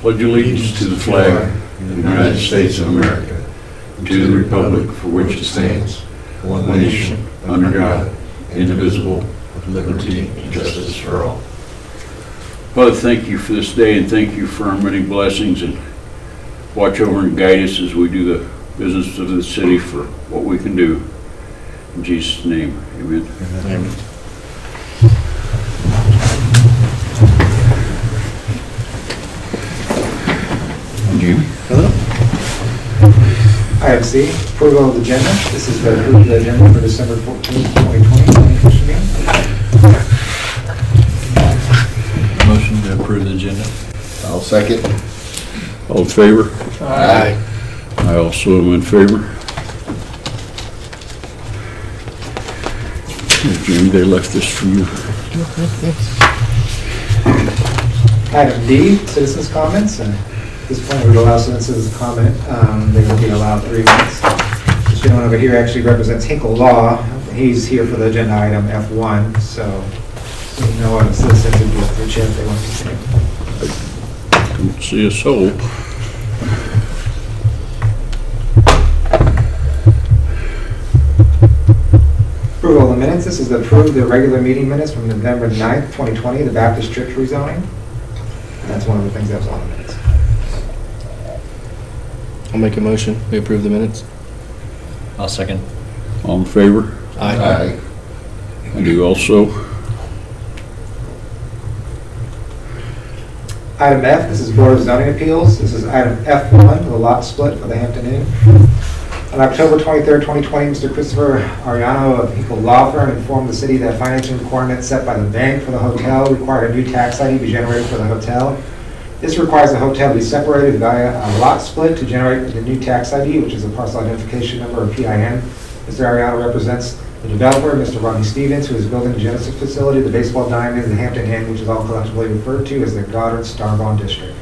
pledge allegiance to the flag of the United States of America, to the republic for which it stands, one nation, under God, indivisible, with liberty and justice for all. Father, thank you for this day, and thank you for our many blessings, and watch over and guide us as we do the business of the city for what we can do. In Jesus' name, amen. Amen. Jimmy? Hello. Item C, approval of the agenda. This is the approved agenda for December 14th, 2020. Commission meeting. Motion to approve the agenda. I'll second. All in favor? Aye. I also am in favor. Here, Jimmy, they left this for you. Item D, citizens' comments. And at this point, we will allow citizens to comment. They will be allowed 3 minutes. This gentleman over here actually represents Hinkle Law. He's here for the agenda item F1, so no other citizens would be up to the chair if they want to say. Don't see a soul. Approval of the minutes. This is to approve the regular meeting minutes from November 9th, 2020, the Baptist Church rezoning. And that's one of the things that was on the minutes. I'll make a motion. We approve the minutes. I'll second. All in favor? Aye. I do also. Item F, this is Board of Zoning Appeals. This is item F1, the lot split for the Hampton Inn. On October 23rd, 2020, Mr. Christopher Ariano of Hinkle Law Firm informed the city that financing requirements set by the bank for the hotel required a new tax ID be generated for the hotel. This requires the hotel to be separated via a lot split to generate the new tax ID, which is a parcel identification number, or PIN. Mr. Ariano represents the developer, Mr. Rodney Stevens, who is building the Genesis facility, the baseball diamond, and the Hampton Inn, which is all collectively referred to as the Goddard Starbond District.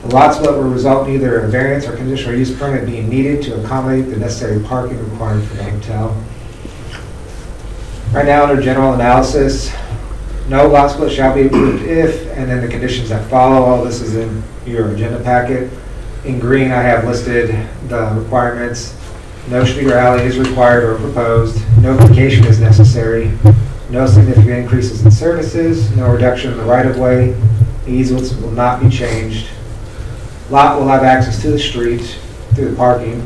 The lot split will result in either a variance or conditional use permit being needed to accommodate the necessary parking required for the hotel. Right now, under general analysis, no lot split shall be approved if, and then the conditions that follow. All this is in your agenda packet. In green, I have listed the requirements. No street or alley is required or proposed. Notification is necessary. No significant increases in services. No reduction in the right-of-way. Easements will not be changed. Lot will have access to the street through the parking.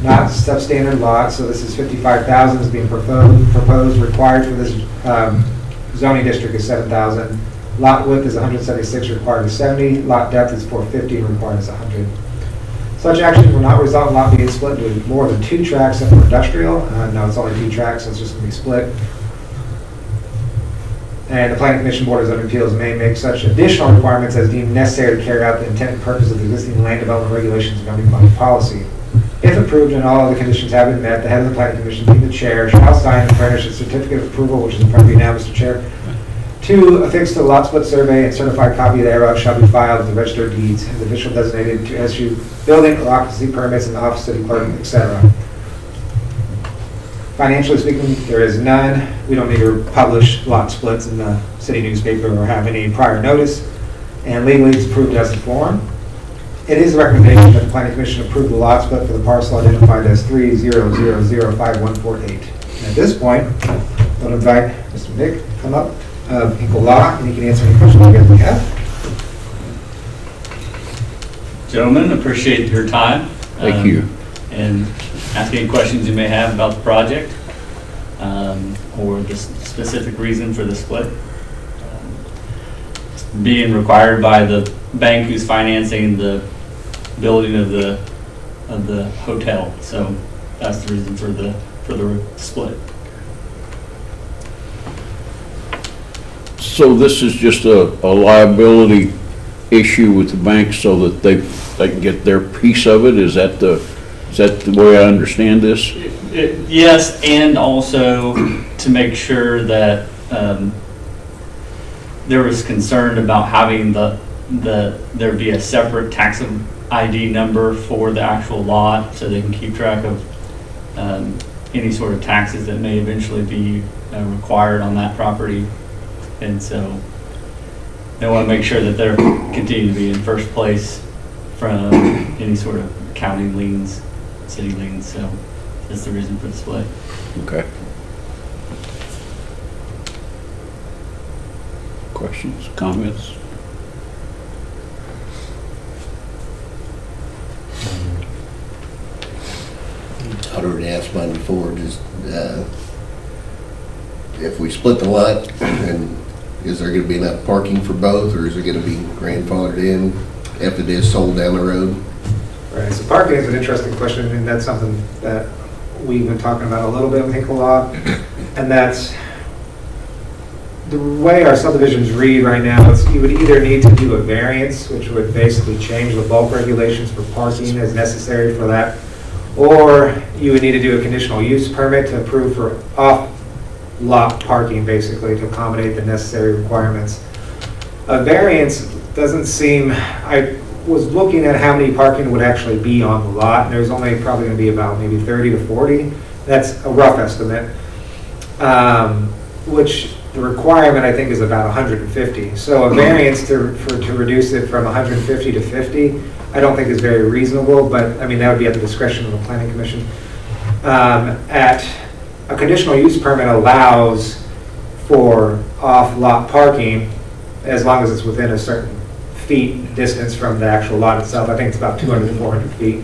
Not substandard lot, so this is 55,000 is being proposed. Required for this zoning district is 7,000. Lot width is 176, required is 70. Lot depth is 450, and required is 100. Such actions will not result in lot being split into more than 2 tracts except for industrial. No, it's only 2 tracts, so it's just going to be split. And the Planning Commission Board of Zoning Appeals may make such additional requirements as deemed necessary to carry out the intent and purpose of the existing land development regulations and governing body policy. If approved and all other conditions have been met, the head of the Planning Commission, being the chair, shall sign and furnish a certificate of approval, which is in front of you now, Mr. Chair. 2, affix to the lot split survey and certified copy thereof shall be filed with the Register of Deeds and the official designated to issue building or occupancy permits in the office of the clerk, etc. Financially speaking, there is none. We don't need to publish lot splits in the city newspaper or have any prior notice. And legally, it's approved as a form. It is a recommendation that the Planning Commission approve the lot split for the parcel identified as 300055148. And at this point, I'll invite Mr. Nick to come up of Hinkle Law, and he can answer any questions you guys may have. Gentlemen, appreciate your time. Thank you. And ask any questions you may have about the project or the specific reason for the split. Being required by the bank who's financing the building of the hotel, so that's the reason for the split. So this is just a liability issue with the bank so that they can get their piece of it? Is that the way I understand this? Yes, and also to make sure that there was concern about having there be a separate tax ID number for the actual lot so they can keep track of any sort of taxes that may eventually be required on that property. And so they want to make sure that they're continue to be in first place from any sort of county liens, city liens, so that's the reason for the split. Okay. Questions, comments? I'd already asked mine before, just, if we split the lot, and is there gonna be enough parking for both, or is it gonna be grandfathered in if it is sold down the road? Right, so parking is an interesting question, and that's something that we've been talking about a little bit with Hinkle Law, and that's the way our subdivisions read right now. It's, you would either need to do a variance, which would basically change the bulk regulations for parking as necessary for that, or you would need to do a conditional use permit to approve for off-lot parking, basically, to accommodate the necessary requirements. A variance doesn't seem, I was looking at how many parking would actually be on the lot, and there's only probably gonna be about maybe 30 to 40. That's a rough estimate, which the requirement, I think, is about 150. So a variance to reduce it from 150 to 50, I don't think is very reasonable, but, I mean, that would be at the discretion of the planning commission. A conditional use permit allows for off-lot parking as long as it's within a certain feet distance from the actual lot itself. I think it's about 200 to 400 feet.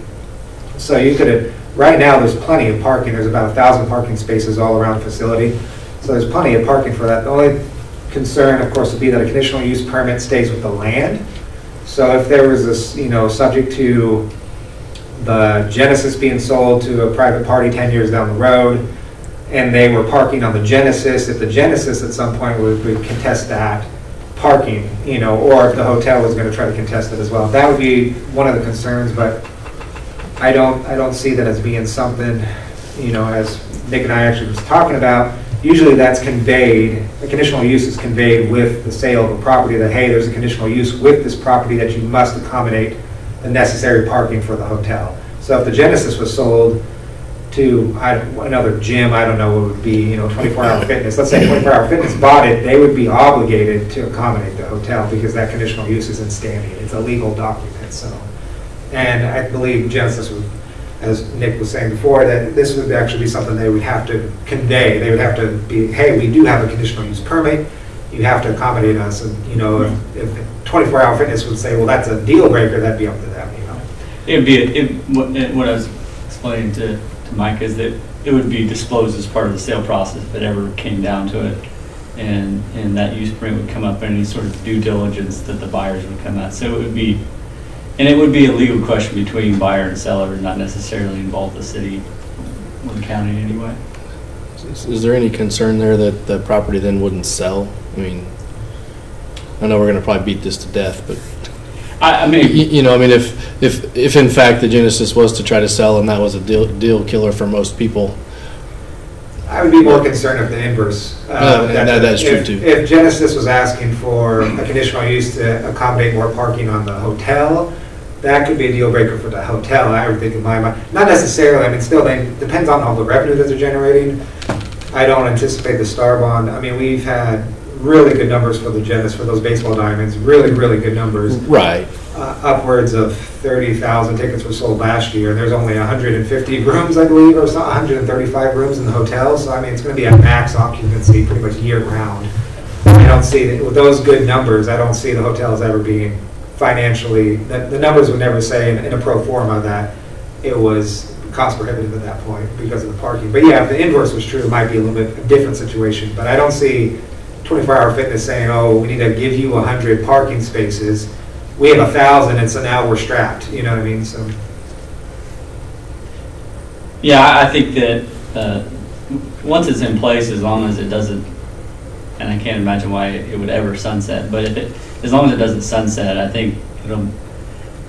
So you could, right now, there's plenty of parking. There's about 1,000 parking spaces all around the facility. So there's plenty of parking for that. The only concern, of course, would be that a conditional use permit stays with the land. So if there was this, subject to the Genesis being sold to a private party 10 years down the road, and they were parking on the Genesis, if the Genesis at some point would contest that parking, or if the hotel was going to try to contest it as well, that would be one of the concerns. But I don't see that as being something, as Nick and I actually was talking about. Usually that's conveyed, a conditional use is conveyed with the sale of a property, that, hey, there's a conditional use with this property that you must accommodate the necessary parking for the hotel. So if the Genesis was sold to another gym, I don't know what it would be, 24-hour fitness, let's say 24-hour fitness bought it, they would be obligated to accommodate the hotel because that conditional use is in standing. It's a legal document, so. And I believe Genesis would, as Nick was saying before, that this would actually be something they would have to convey. They would have to be, hey, we do have a conditional use permit. You have to accommodate us. And, if 24-hour fitness would say, well, that's a deal breaker, that'd be up to them, It'd be, what I was explaining to Mike is that it would be disclosed as part of the sale process if it ever came down to it. And that use permit would come up in any sort of due diligence that the buyers would come at. So it would be, and it would be a legal question between buyer and seller, not necessarily involve the city or the county in any way. Is there any concern there that the property then wouldn't sell? I mean, I know we're going to probably beat this to death, but I mean, if in fact the Genesis was to try to sell and that was a deal killer for most people. I would be more concerned of the inverse. That's true too. If Genesis was asking for a conditional use to accommodate more parking on the hotel, that could be a deal breaker for the hotel, I would think in my mind. Not necessarily, I mean, still, it depends on all the revenue that they're generating. I don't anticipate the Star Bond. I mean, we've had really good numbers for the Genesis, for those baseball diamonds, really, really good numbers. Right. Upwards of 30,000 tickets were sold last year. There's only 150 rooms, I believe, or 135 rooms in the hotel. So, I mean, it's going to be at max occupancy pretty much year round. I don't see, with those good numbers, I don't see the hotels ever being financially, the numbers would never say in a pro forma that it was cost prohibitive at that point because of the parking. But yeah, if the inverse was true, it might be a little bit a different situation. But I don't see 24-hour fitness saying, oh, we need to give you 100 parking spaces. We have 1,000, and so now we're strapped. You know what I mean? So. yeah, I think that once it's in place, as long as it doesn't, and I can't imagine why it would ever sunset, but as long as it doesn't sunset, I think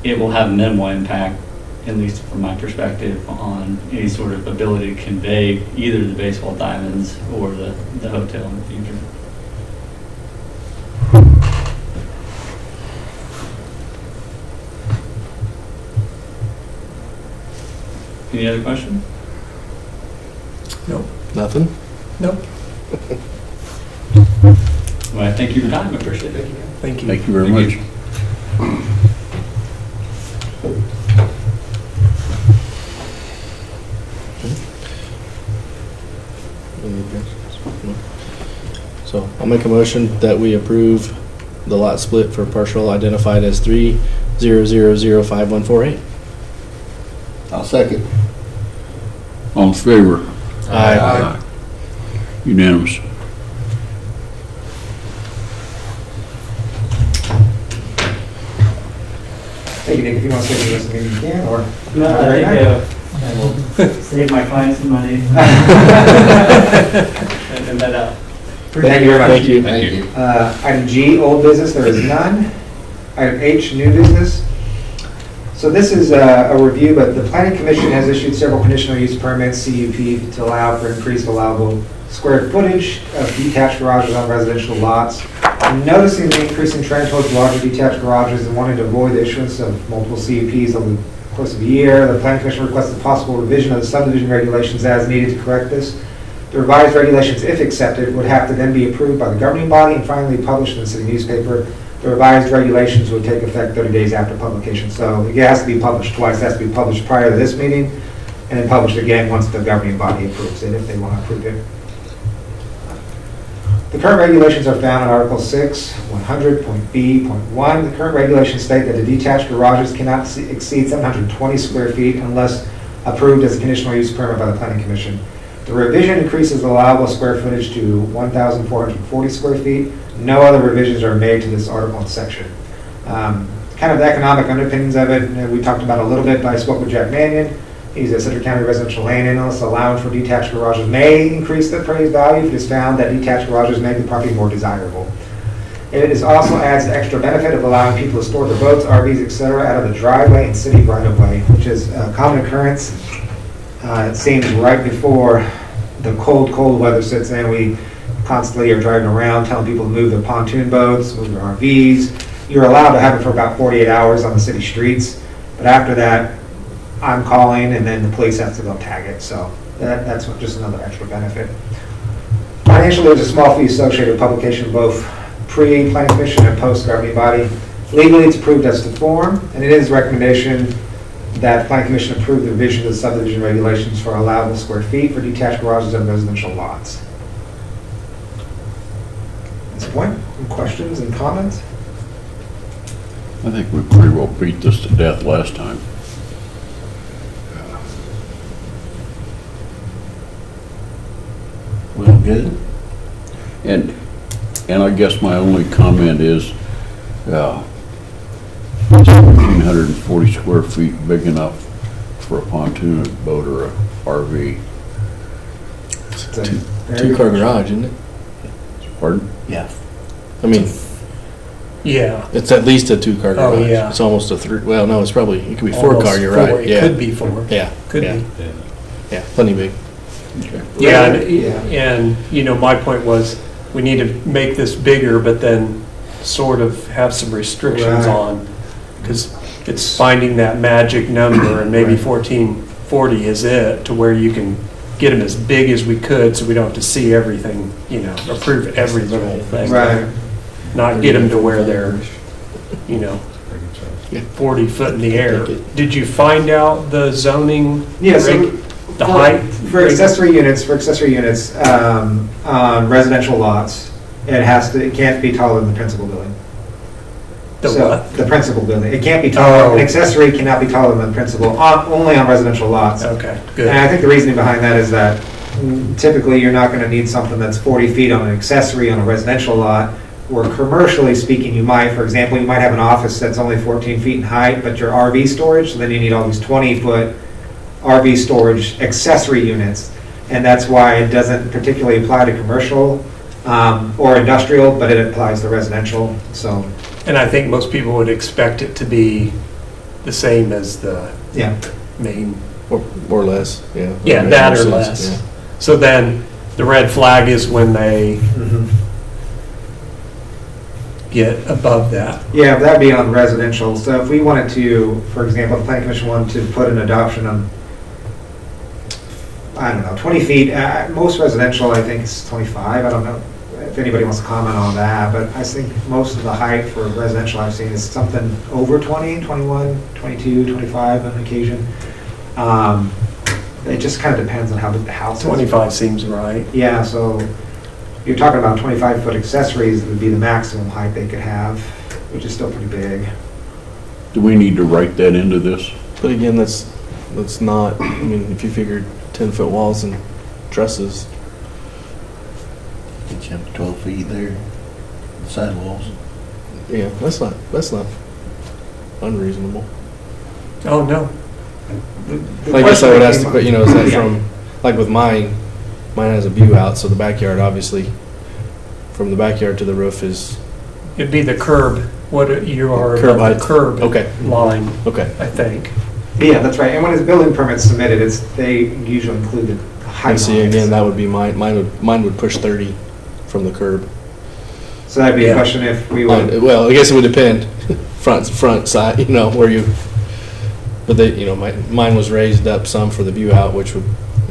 it will have minimal impact, at least from my perspective, on any sort of ability to convey either the baseball diamonds or the hotel in the future. Any other questions? Nope. Nothing? Nope. Well, thank you for your time. I appreciate it. Thank you. Thank you very much. Any objections? No. So I'll make a motion that we approve the lot split for partial identified as 3000548. I'll second. All in favor? Aye. Unanimous. Thank you, Nick, if you want to say the rest of the meeting, you can, or? No, I think I will save my clients some money. And that out. Thank you very much. Thank you. Thank you. Item G, old business, there is none. Item H, new business. So this is a review, but the planning commission has issued several conditional use permits, CUP, to allow for increased allowable square footage of detached garages on residential lots. Noticing the increasing trend towards larger detached garages and wanting to avoid the issuance of multiple CUPs over the course of a year, the planning commission requests a possible revision of the subdivision regulations as needed to correct this. The revised regulations, if accepted, would have to then be approved by the governing body and finally published in the city newspaper. The revised regulations would take effect 30 days after publication. So it has to be published twice. It has to be published prior to this meeting and then published again once the governing body approves it, if they want to approve it. The current regulations are found in Article 6, 100.B.1. The current regulations state that the detached garages cannot exceed 720 square feet unless approved as a conditional use permit by the Planning Commission. The revision increases the allowable square footage to 1,440 square feet. No other revisions are made to this article and section. Kind of the economic underpinnings of it, we talked about a little bit, but I spoke with Jack Mannion. He's a Citrus County residential land analyst. Allowance for detached garages may increase the appraised value if it is found that detached garages make the property more desirable. It also adds the extra benefit of allowing people to store their boats, RVs, etc. out of the driveway and city right-of-way, which is a common occurrence. It seems right before the cold weather sets in, we constantly are driving around telling people to move their pontoon boats, move their RVs. You're allowed to have it for about 48 hours on the city streets, but after that, I'm calling and then the police have to go tag it, so that's just another extra benefit. Financially, there's a small fee associated with publication of both pre-planning commission and post-governing body. Legally, it's approved as to form, and it is recommendation that planning commission approve the revision of the subdivision regulations for allowable square feet for detached garages on residential lots. At this point, any questions and comments? I think we pretty well beat this to death last time. Well, good. And I guess my only comment is, is 1,440 square feet big enough for a pontoon boat or a RV? It's a very Two-car good garage, isn't it? Pardon? Yeah. I mean, Yeah. it's at least a two-car Oh, garage. yeah. It's almost a three, well, no, it's probably, it could be four-car, Almost you're four. right, It yeah. could be four. Yeah. Could yeah, be. Yeah, plenty big. Okay. Yeah, Yeah. and, you know, my point was, we need to make this bigger, but then sort of have some restrictions Right. on, because it's finding that magic number, and maybe Right. 1440 is it, to where you can get them as big as we could, so we don't have to see everything, you know, approve every little thing. Right. Not get them to where they're, you know, 40 foot in the air. Did you find out the zoning? Yeah, so The height? For accessory units, on residential lots, it can't be taller than the principal building. The So, what? the principal building. It can't be taller, Oh. an accessory cannot be taller than the principal, only on residential lots. Okay, And good. I think the reasoning behind that is that typically you're not gonna need something that's 40 feet on an accessory on a residential lot, where commercially speaking, you might, for example, you might have an office that's only 14 feet in height, but your RV storage, so then you need all these 20-foot RV storage accessory units. And that's why it doesn't particularly apply to commercial or industrial, but it applies to residential, so, And I think most people would expect it to be the same as the yeah. main. Or less, yeah. Yeah, Makes that more or sense, less. yeah. So then the red flag is when they Mhm. get above that. Yeah, that'd be on residential. So if we wanted to, for example, the planning commission wanted to put an adoption on, I don't know, 20 feet, most residential, I think is 25, I don't know if anybody wants to comment on that, but I think most of the height for residential I've seen is something over 20, 21, 22, 25 on occasion. It just kind of depends on how big the house is. 25 seems right. Yeah, so you're talking about 25-foot accessories would be the maximum height they could have, which is still pretty big. Do we need to write that into this? But again, that's not, I mean, if you figured 10-foot walls and trusses, Get you up to 12 feet there, sidewalls. yeah, that's not unreasonable. Oh, no. I guess I would ask the question question, you know, is that from, like with mine has a view out, so the backyard, obviously, from the backyard to the roof is, It'd be the curb, what you are Curb above the height. curb okay, line, okay. I think. Yeah, that's right, and when his building permit's submitted, they usually include the height. And see, on it. again, that would be mine would push 30 from the curb. So that'd be a Yeah. question if we would, Well, I guess it would depend, front, side, you know, where you, but they, you know, mine was raised up some for the view out, which would,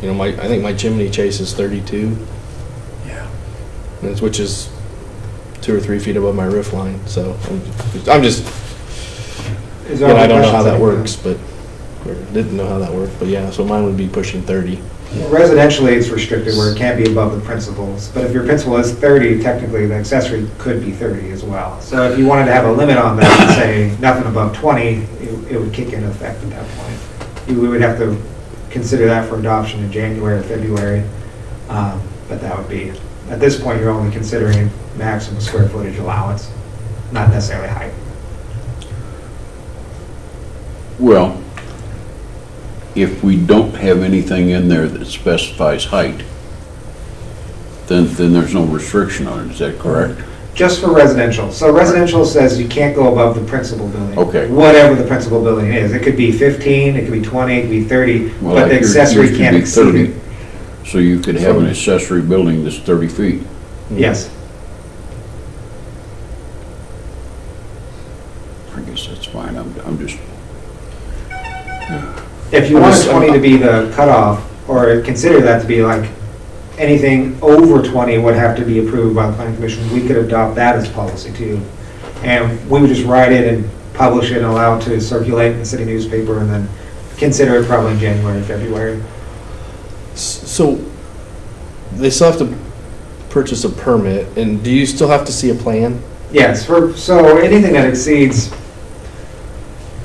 you know, I think my chimney chase is 32, Yeah. which is 2 or 3 feet above my roof line, so I'm just, is there again, I other don't know how questions that I can- works, but, or didn't know how that worked, but yeah, so mine would be pushing 30. Residentially, it's restricted where it can't be above the principals, but if your principal is 30, technically the accessory could be 30 as well. So if you wanted to have a limit on that, and say nothing above 20, it would kick into effect at that point. We would have to consider that for adoption in January or February, but that would be, at this point, you're only considering maximum square footage allowance, not necessarily height. Well, if we don't have anything in there that specifies height, then there's no restriction on it, is that correct? Just for residential. So residential says you can't go above the principal building. Okay. Whatever the principal building is. It could be 15, it could be 20, it could be 30, Well, but the like yours accessory used to can't be exceed 30, it. So you could have an accessory building that's 30 feet. Yes. I guess that's fine, I'm just, If you I'm wanted just- 20 to be the cutoff, or consider that to be like, anything over 20 would have to be approved by the planning commission, we could adopt that as policy too. And we would just write it and publish it and allow it to circulate in the city newspaper and then consider it probably in January, February. So, they still have to purchase a permit, and do you still have to see a plan? Yes, so anything that exceeds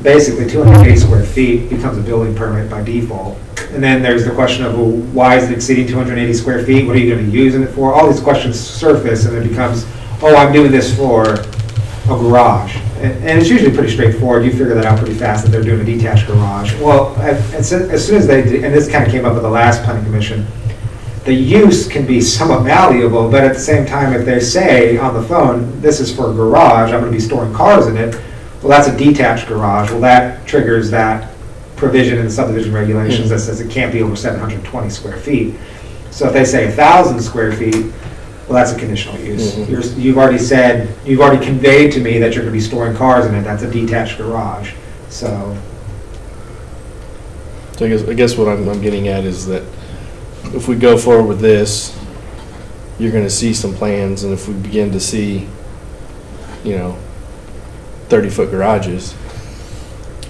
basically 280 square feet becomes a building permit by default. And then there's the question of, well, why is it exceeding 280 square feet? What are you going to be using it for? All these questions surface and it becomes, oh, I'm doing this for a garage. And it's usually pretty straightforward. You figure that out pretty fast that they're doing a detached garage. Well, as soon as they did, and this kind of came up at the last planning commission, the use can be somewhat malleable, but at the same time, if they say on the phone, this is for a garage, I'm going to be storing cars in it, well, that's a detached garage. Well, that triggers that provision in the subdivision regulations that says it can't be over 720 square feet. So if they say 1,000 square feet, well, that's a conditional use. Mhm. You've already conveyed to me that you're going to be storing cars in it. That's a detached garage. So, So I guess what I'm getting at is that if we go forward with this, you're gonna see some plans, and if we begin to see, 30-foot garages,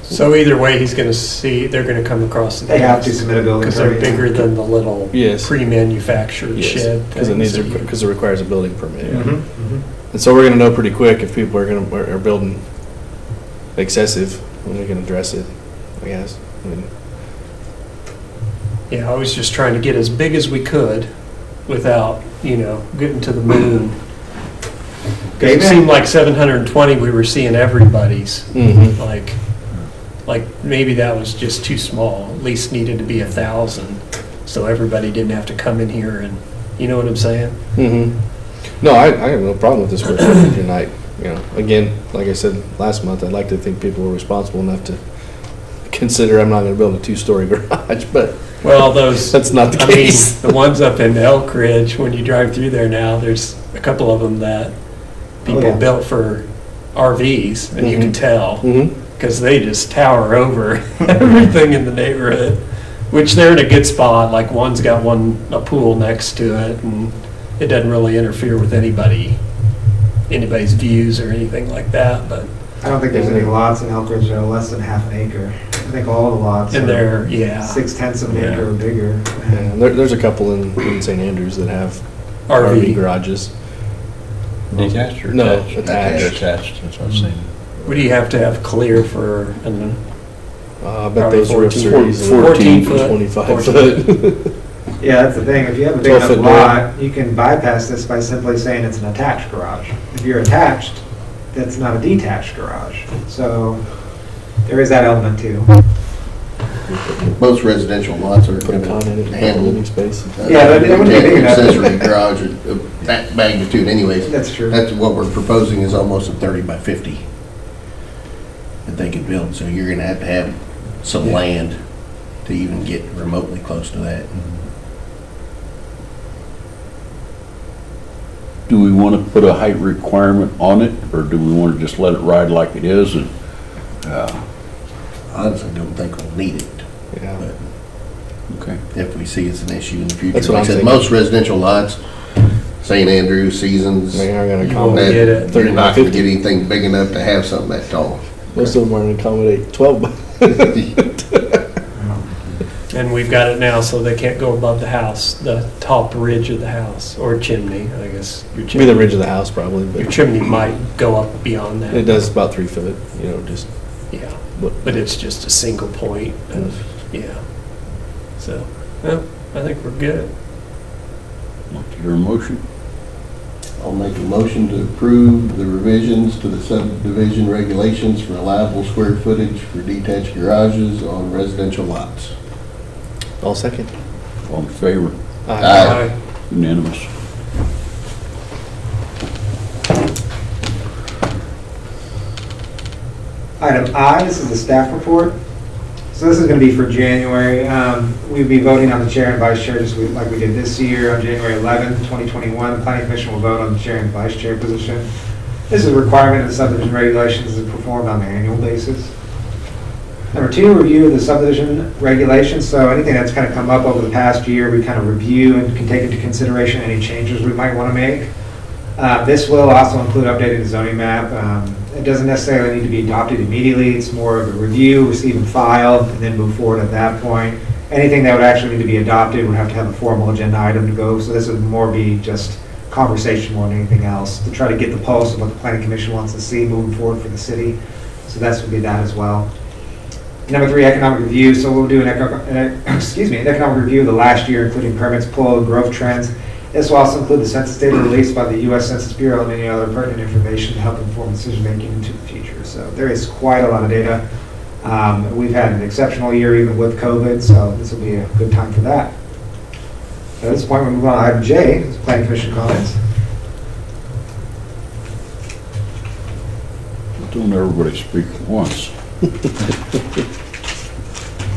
So either way, he's gonna see, they're gonna come across the. they have to submit a building Because they're permit. bigger than the little yes, pre-manufactured yes, shed. because it things needs, that you- because it requires a building permit. Mhm, mhm. And so we're gonna know pretty quick if people are building excessive, and we can address it, I guess. I mean, Yeah, I was just trying to get as big as we could without, getting to the moon. 'Cause it seemed like 720, we were seeing everybody's, mhm. like maybe that was just too small, at least needed to be 1,000, so everybody didn't have to come in here and, you know what I'm saying? Mm-hmm. No, I have no problem with this square footage, and again, like I said last month, I'd like to think people were responsible enough to consider I'm not gonna build a 2-story garage, but Well, those, that's not the I mean, case. the ones up in Elk Ridge, when you drive through there now, there's a couple of them that people yeah. built for RVs, and you can Mhm. tell. Mm-hmm. Because they just tower over everything in the neighborhood, which they're in a good spot, like one's got a pool next to it, and it doesn't really interfere with anybody's views or anything like that, but I don't think there's any lots in Elk Ridge that are less than half an acre. I think all the lots And are they're, yeah, 6/10 of an acre or bigger. Yeah, and there's a couple in St. Andrews that have RV RV. garages. Detached or No, attached? attached. Attached, that's what I'm saying. What do you have to have clear for, and I bet Probably those roofs 14 are easily 14 foot. 25 14. foot. Yeah, that's the thing. If you have a big 12 enough foot door. lot, you can bypass this by simply saying it's an attached garage. If you're attached, that's not a detached garage. So there is that element too. Most residential lots are Put a gonna con in it, handle living space. Yeah, they wouldn't be big enough. accessory garage of that magnitude anyways. That's true. That's what we're proposing is almost a 30 by 50 that they could build, so you're gonna have some land to even get remotely close to that. Do we want to put a height requirement on it, or do we want to just let it ride like it is and, Honestly, don't think we'll need it, Yeah. but okay. if we see it's an issue in the future. That's what Like I I'm said, thinking. most residential lots, St. Andrews, Seasons, They aren't gonna You won't that- get accommodate it. 30 you're by not gonna 50. get anything big enough to have something that tall. Most of them aren't gonna accommodate 12 by. And we've got it now, so they can't go above the house, the top ridge of the house, or chimney, I guess. Your Maybe chimney, the ridge of the house probably, your but chimney might go up beyond that. it does about 3 foot, you know, just. Yeah, what- but it's just a single point of, yeah. So, well, I think we're good. Want to hear a motion? I'll make a motion to approve the revisions to the subdivision regulations for allowable square footage for detached garages on residential lots. All second. All in favor? Aye. Unanimous. Item I, this is the staff report. So this is going to be for January. We'll be voting on the chair and vice chair just like we did this year on January 11th, 2021. The planning commission will vote on the chair and vice chair position. This is a requirement of the subdivision regulations is performed on an annual basis. Number 2, review of the subdivision regulations. So anything that's kind of come up over the past year, we kind of review and can take into consideration any changes we might want to make. This will also include updating the zoning map. It doesn't necessarily need to be adopted immediately. It's more of a review, receive and file, and then move forward at that point. Anything that would actually need to be adopted would have to have a formal agenda item to go. So this would more be just conversation more than anything else to try to get the pulse of what the planning commission wants to see moving forward for the city. So this would be that as well. Number 3, economic review. So we'll do an economic review of the last year, including permits, pull, growth trends. This will also include the census data released by the U.S. Census Bureau and any other pertinent information to help inform decision-making into the future. So there is quite a lot of data. We've had an exceptional year even with COVID, so this will be a good time for that. So at this point, we move on to item J, planning commission comments. Don't everybody speak at once.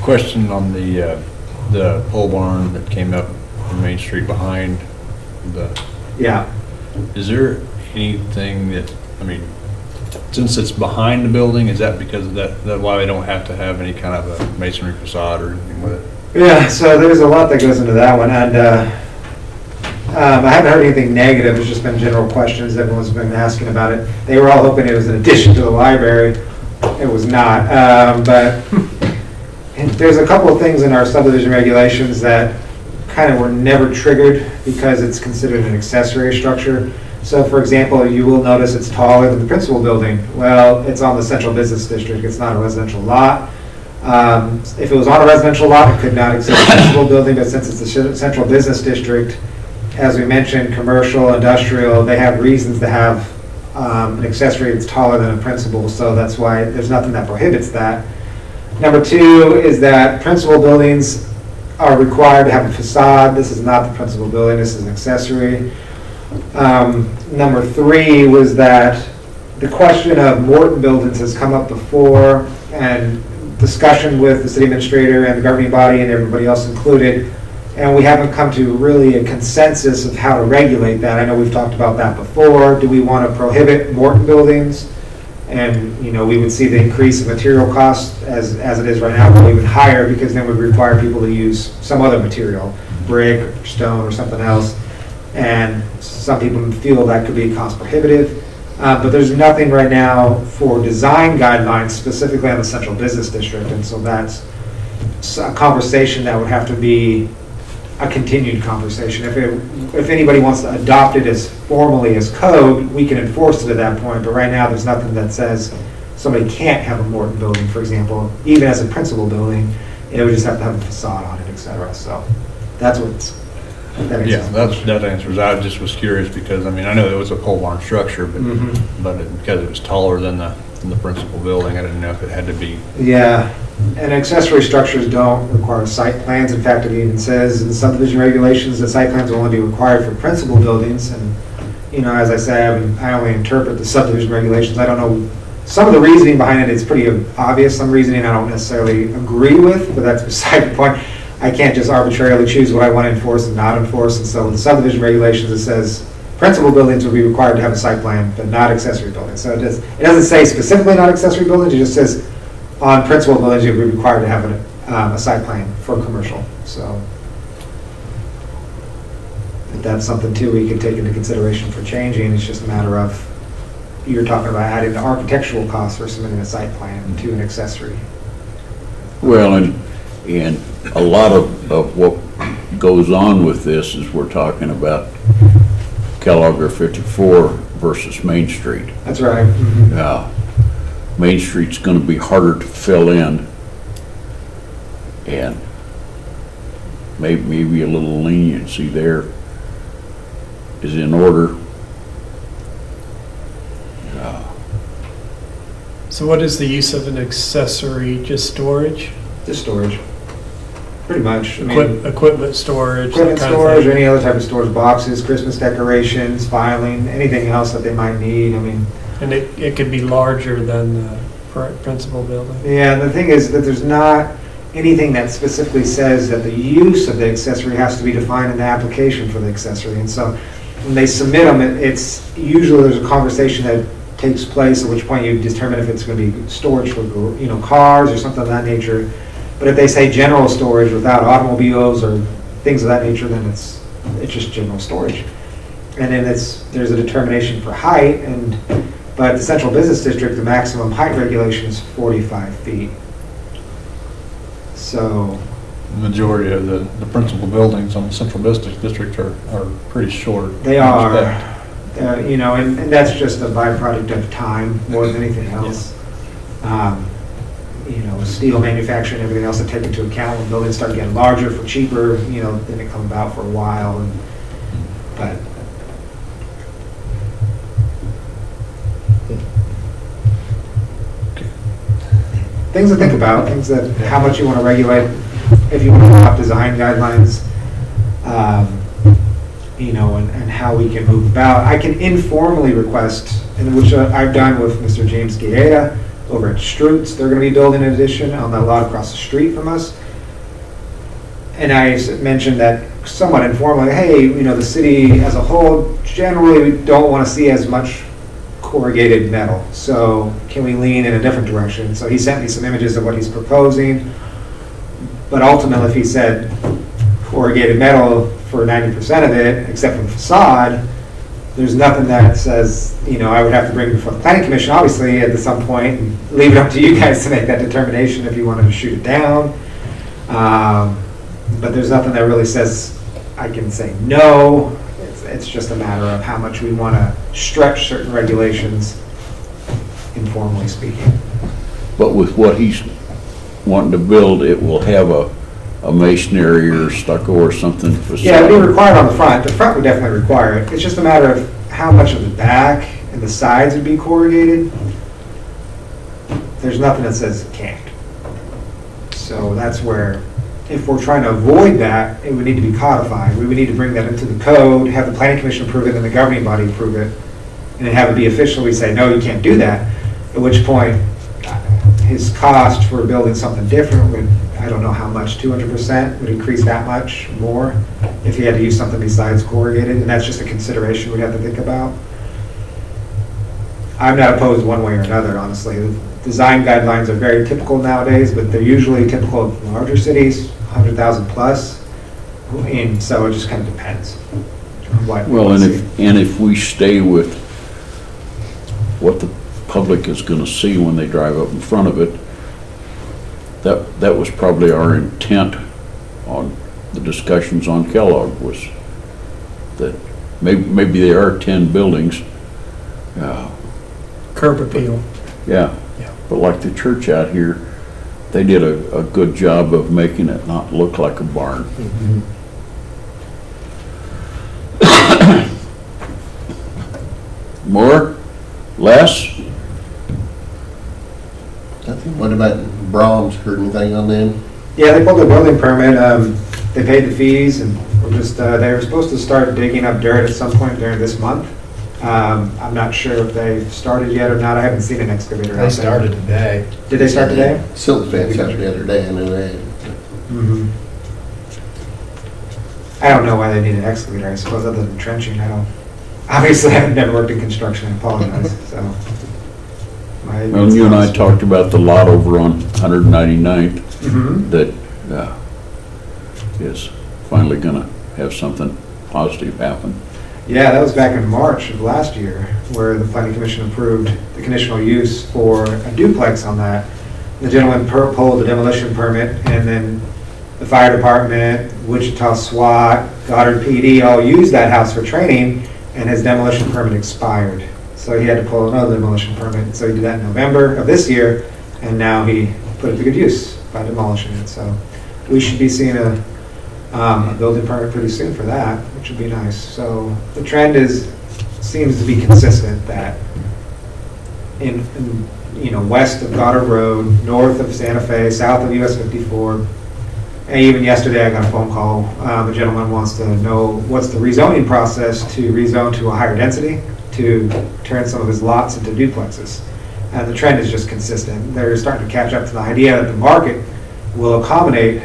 Question on the pole barn that came up on Main Street behind the, Yeah. is there anything that, I mean, since it's behind the building, is that because of that why they don't have to have any kind of a masonry facade or anything with it? Yeah, so there's a lot that goes into that one, and I haven't heard anything negative, it's just been general questions, everyone's been asking about it. They were all hoping it was an addition to the library, it was not, but there's a couple of things in our subdivision regulations that kind of were never triggered because it's considered an accessory structure. So for example, you will notice it's taller than the principal building. Well, it's on the central business district, it's not a residential lot. If it was on a residential lot, it could not exceed the principal building, but since it's a central business district, as we mentioned, commercial, industrial, they have reasons to have an accessory that's taller than a principal, so that's why there's nothing that prohibits that. Number 2 is that principal buildings are required to have a facade. This is not the principal building, this is an accessory. Number 3 was that the question of Morton buildings has come up before, and discussion with the city administrator and the governing body and everybody else included, and we haven't come to really a consensus of how to regulate that. I know we've talked about that before. Do we want to prohibit Morton buildings? And, you know, we would see the increase of material costs as it is right now, probably even higher, because then we'd require people to use some other material, brick, or stone, or something else. And some people feel that could be cost prohibitive. But there's nothing right now for design guidelines specifically on the central business district, and so that's a conversation that would have to be a continued conversation. If anybody wants to adopt it as formally as code, we can enforce it at that point, but right now, there's nothing that says somebody can't have a Morton building, for example, even as a principal building, it would just have to have a facade on it, et cetera, so that's what's. Yeah, that answers. I just was curious because, I mean, I know it was a pole barn structure, but, because it was taller than the principal building, I didn't know if it had to be. Yeah, and accessory structures don't require site plans. In fact, it even says in subdivision regulations that site plans will only be required for principal buildings. And, you know, as I say, I only interpret the subdivision regulations. I don't know, some of the reasoning behind it is pretty obvious. Some reasoning I don't necessarily agree with, but that's beside the point. I can't just arbitrarily choose what I want to enforce and not enforce. And so in the subdivision regulations, it says principal buildings will be required to have a site plan, but not accessory buildings. So it doesn't say specifically not accessory buildings, it just says on principal buildings, you'll be required to have a site plan for commercial, so. But that's something too we could take into consideration for changing. It's just a matter of, you're talking about adding the architectural costs for submitting a site plan to an accessory. Well, and a lot of what goes on with this is we're talking about Kellogg or 54 versus Main Street. That's right. Main Street's gonna be harder to fill in, and maybe a little leniency there is in order. So what is the use of an accessory, just storage? Just storage, pretty much. I mean, Equipment storage? that equipment kind of storage, or thing? any other type of storage, boxes, Christmas decorations, filing, anything else that they might need. I mean, And it could be larger than the principal building? yeah, and the thing is that there's not anything that specifically says that the use of the accessory has to be defined in the application for the accessory. And so when they submit them, it's usually there's a conversation that takes place, at which point you determine if it's going to be storage for, you know, cars or something of that nature. But if they say general storage without automobiles or things of that nature, then it's just general storage. And then there's a determination for height, but the central business district, the maximum height regulation is 45 feet. So, The majority of the principal buildings on the central business district are pretty short. they in are, respect. you know, and that's just a byproduct of time more than anything else. You know, steel manufacturing and everything else that take into account when buildings start getting larger for cheaper, you know, then it comes about for a while. But things to think about, things that, how much you want to regulate, if you want to adopt design guidelines, you know, and how we can move about. I can informally request, and which I've done with Mr. James Gaeta over at Strutz. They're going to be building an addition on that lot across the street from us. And I mentioned that somewhat informally, hey, you know, the city as a whole generally don't want to see as much corrugated metal. So can we lean in a different direction? So he sent me some images of what he's proposing. But ultimately, if he said corrugated metal for 90% of it, except for the facade, there's nothing that says, you know, I would have to bring it before the planning commission, obviously, at some point, and leave it up to you guys to make that determination if you wanted to shoot it down. But there's nothing that really says I can say no. It's just a matter of how much we want to stretch certain regulations, informally speaking. But with what he's wanting to build, it will have a masonry or stucco or something facade. Yeah, it'd be required on the front. The front would definitely require it. It's just a matter of how much of the back and the sides would be corrugated. There's nothing that says it can't. So that's where, if we're trying to avoid that, it would need to be codified. We would need to bring that into the code, have the planning commission approve it, and the governing body approve it, and then have it be officially say, no, you can't do that. At which point, his cost for building something different would, I don't know how much, 200% would increase that much more if he had to use something besides corrugated, and that's just a consideration we'd have to think about. I'm not opposed one way or another, honestly. The design guidelines are very typical nowadays, but they're usually typical of larger cities, 100,000 plus, and so it just kind of depends on what. Well, and if we stay with what the public is gonna see when they drive up in front of it. That was probably our intent on the discussions on Kellogg, was that maybe there are 10 buildings. Curb appeal. Yeah, Yeah. but like the church out here, they did a good job of making it not look like a barn. More? Less? What about Brahms, heard anything on them? Yeah, they pulled a building permit, they paid the fees, and we're just, they were supposed to start digging up dirt at some point during this month. I'm not sure if they've started yet or not, I haven't seen an excavator out there. They started today. Did they start today? Silt fence out the other day, I know that. Mhm. I don't know why they need an excavator, I suppose, other than trenching, I don't, obviously, I've never worked in construction, I apologize, so. Well, you and I talked about the lot over on 199th Mhm. that is finally gonna have something positive happen. Yeah, that was back in March of last year, where the planning commission approved the conditional use for a duplex on that. The gentleman pulled the demolition permit, and then the fire department, Wichita SWAT, Goddard PD all used that house for training, and his demolition permit expired. So he had to pull another demolition permit, so he did that in November of this year, and now he put it to good use by demolishing it, so we should be seeing a building permit pretty soon for that, which would be nice. So the trend seems to be consistent, that in west of Goddard Road, north of Santa Fe, south of US 54, and even yesterday I got a phone call, a gentleman wants to know what's the rezoning process to rezone to a higher density, to turn some of his lots into duplexes. And the trend is just consistent. They're starting to catch up to the idea that the market will accommodate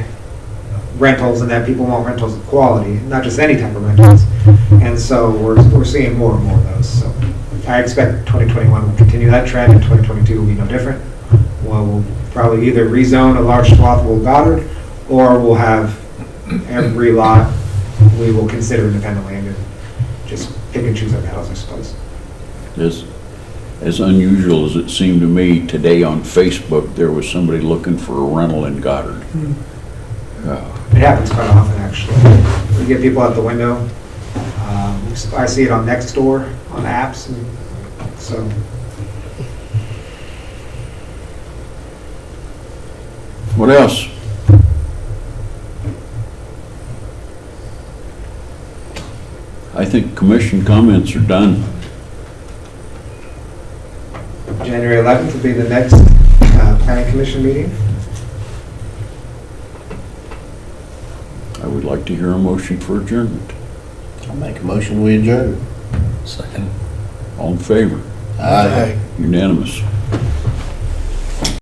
rentals, and that people want rentals of quality, not just any type of rentals. And so we're seeing more and more of those. So I expect 2021 will continue that trend, and 2022 will be no different. We'll probably either rezone a large swath of Old Goddard, or we'll have every lot we will consider independently and just pick and choose our battles, I suppose. As unusual as it seemed to me, today on Facebook, there was somebody looking for a rental in Goddard. It happens quite often, actually. We get people out the window. I see it on Nextdoor, on apps, and so. What else? I think commission comments are done. January 11th will be the next planning commission meeting. I would like to hear a motion for adjournment. I'll make a motion, we adjourn. Second. All in favor? Aye. Unanimous.